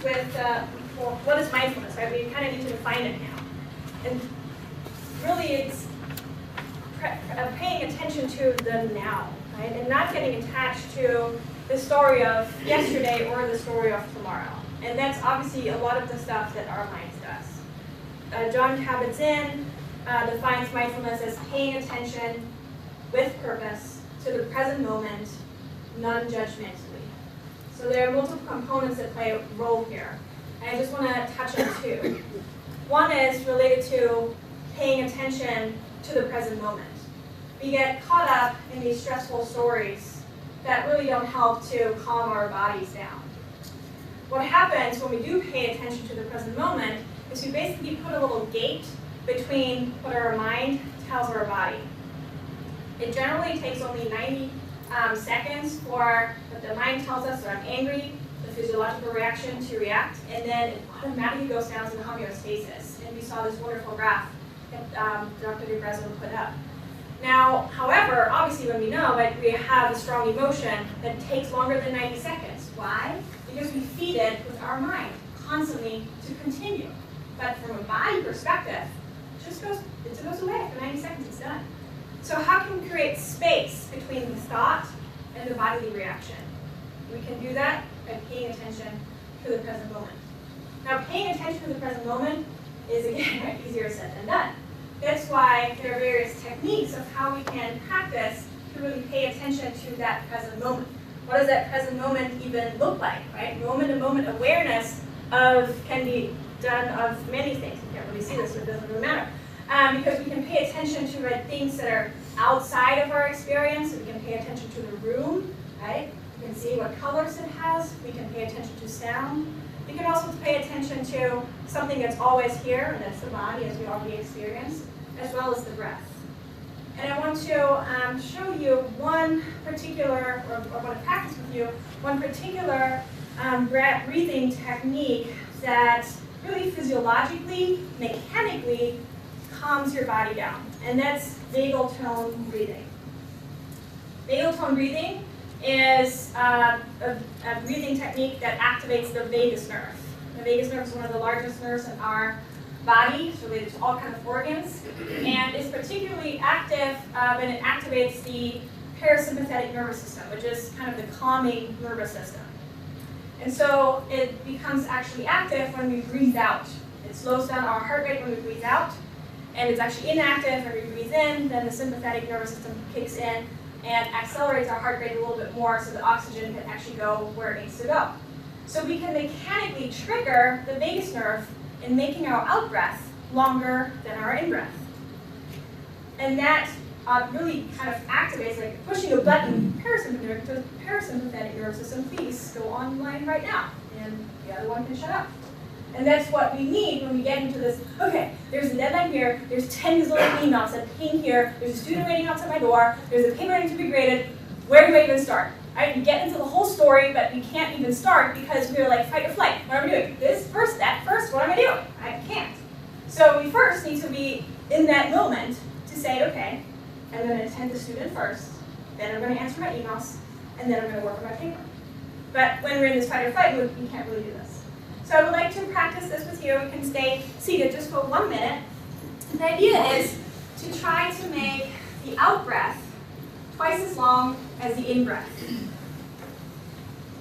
with well, what is mindfulness, right? We kind of need to define it now. And really it's paying attention to the now, right? And not getting attached to the story of yesterday or the story of tomorrow. And that's obviously a lot of the stuff that our minds does. John Kabat-Zinn defines mindfulness as paying attention with purpose to the present moment, non-judgmentally. So there are multiple components that play a role here. And I just want to touch on two. One is related to paying attention to the present moment. We get caught up in these stressful stories that really don't help to calm our bodies down. What happens when we do pay attention to the present moment is we basically put a little gate between what our mind tells our body. It generally takes only 90 seconds for what the mind tells us that I'm angry, the physiological reaction to react, and then it automatically goes down to homeostasis. And we saw this wonderful graph that Dr. DeBrezzo put up. Now, however, obviously when we know that we have a strong emotion that takes longer than 90 seconds. Why? Because we feed it with our mind constantly to continue. But from a body perspective, it goes away for 90 seconds, it's done. So how can we create space between the thought and the bodily reaction? We can do that by paying attention to the present moment. Now, paying attention to the present moment is, again, easier said than done. That's why there are various techniques of how we can practice to really pay attention to that present moment. What does that present moment even look like, right? Moment-to-moment awareness can be done of many things. You can't really see this, so it doesn't really matter. Because we can pay attention to things that are outside of our experience. We can pay attention to the room, right? We can see what colors it has. We can pay attention to sound. We can also pay attention to something that's always here, and that's the body, as we already experienced, as well as the breath. And I want to show you one particular, or I want to practice with you, one particular breathing technique that really physiologically, mechanically calms your body down. And that's vagal tone breathing. Vagal tone breathing is a breathing technique that activates the vagus nerve. The vagus nerve is one of the largest nerves in our body, it's related to all kinds of organs, and is particularly active when it activates the parasympathetic nervous system, which is kind of the calming nervous system. And so it becomes actually active when we breathe out. It slows down our heart rate when we breathe out, and it's actually inactive when we breathe in. Then the sympathetic nervous system kicks in and accelerates our heart rate a little bit more so the oxygen can actually go where it needs to go. So we can mechanically trigger the vagus nerve in making our out-breath longer than our in-breath. And that really kind of activates, like pushing a button, parasympathetic nervous system, please go online right now. And the other one can shut up. And that's what we need when we get into this, okay, there's a deadline here, there's 10 gazillion emails that ping here, there's a student waiting outside my door, there's a paper waiting to be graded, where do I even start? Right? We get into the whole story, but we can't even start because we're like fight or flight. What am I doing? This first, that first, what am I doing? I can't. So we first need to be in that moment to say, okay, I'm going to attend the student first, then I'm going to answer my emails, and then I'm going to work on my paper. But when we're in this fight or flight mode, we can't really do this. So I would like to practice this with you. You can stay seated just for 1 minute. The idea is to try to make the out-breath twice as long as the in-breath.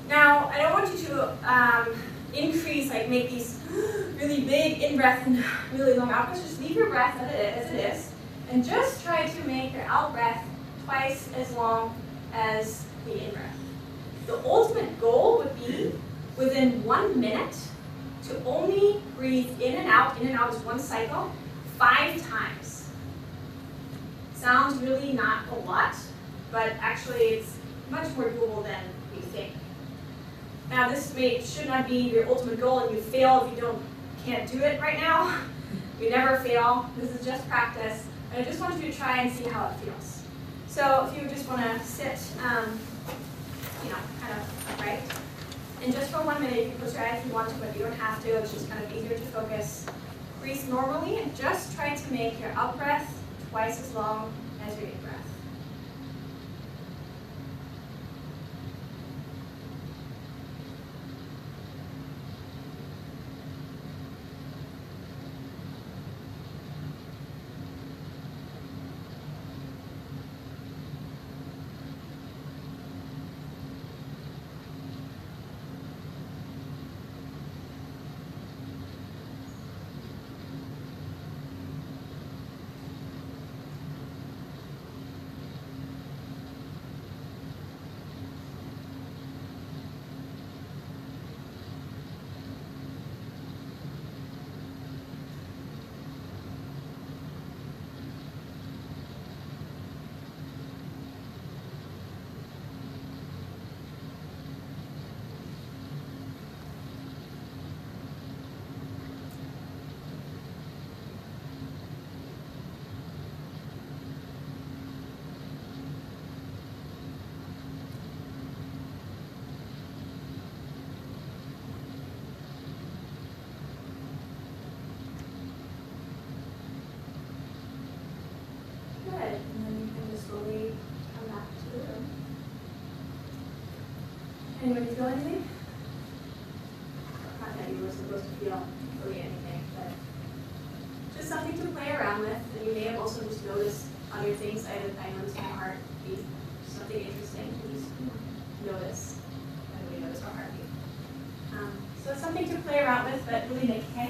Now, I don't want you to increase, like make these really big in-breath and really long out-breaths. Just leave your breath as it is, and just try to make your out-breath twice as long as the in-breath. The ultimate goal would be within 1 minute to only breathe in and out is one cycle, 5 times. Sounds really not a lot, but actually it's much more doable than you think. Now this should not be your ultimate goal and you fail if you can't do it right now. You never fail. This is just practice. And I just want you to try and see how it feels. So if you just want to sit, kind of upright. And just for 1 minute, you can close your eyes if you want to, but you don't have to. It's just kind of easier to focus. Breathe normally and just try to make your out breath twice as long as your in breath. Anyone feel anything? Not that you were supposed to feel really anything, but just something to play around with. And you may have also just noticed other things. I noticed my heart beat. Something interesting to just notice when we notice our heartbeat. So it's something to play around with, but really make any